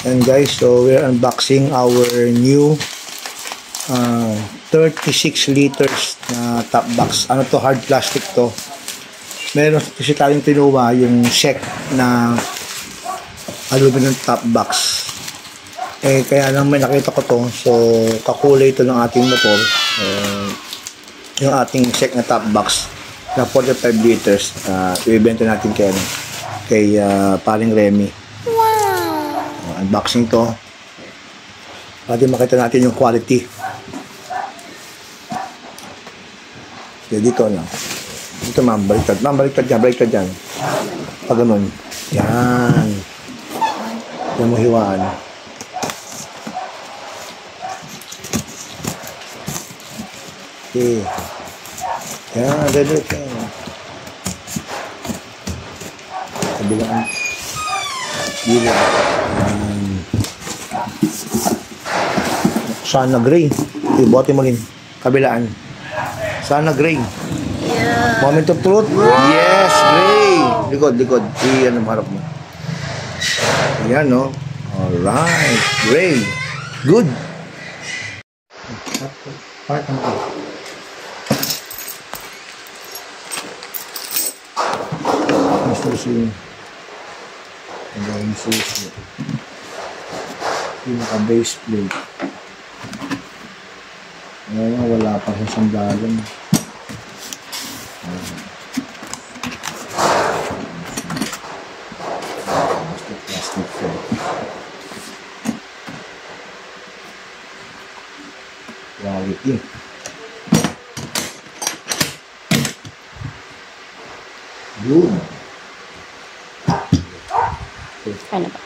And guys, so we're unboxing our new 36 liters na top box. Ano to? Hard plastic to. Meron kasi tayong pinuha yung check na aluminum top box. Kaya lang may nakita ko to. So, kakulay ito ng ating motor. Yung ating check na top box na 45 liters. Ibibenta natin kay paring Remy. Unboxing to para makita natin yung quality. So, dito lang. Dito ma'am, baliktad dyan. Pag ganun. Yan. Yan mo hiwaan. Okay. Yan, dito. Kabilaan. Dito. Sana gray. Ibote mo rin. Kabilaan. Sana gray. Yeah. Moment of truth. Yes, gray. Likod. Iyan ang harap mo. Ayan, no? Alright. Gray. Good. Part ang ito. Susi. Ang susi. Yung naka-base plate. Wala pa sa sandalan. Plastic plate. Quality. Good. Ano ba?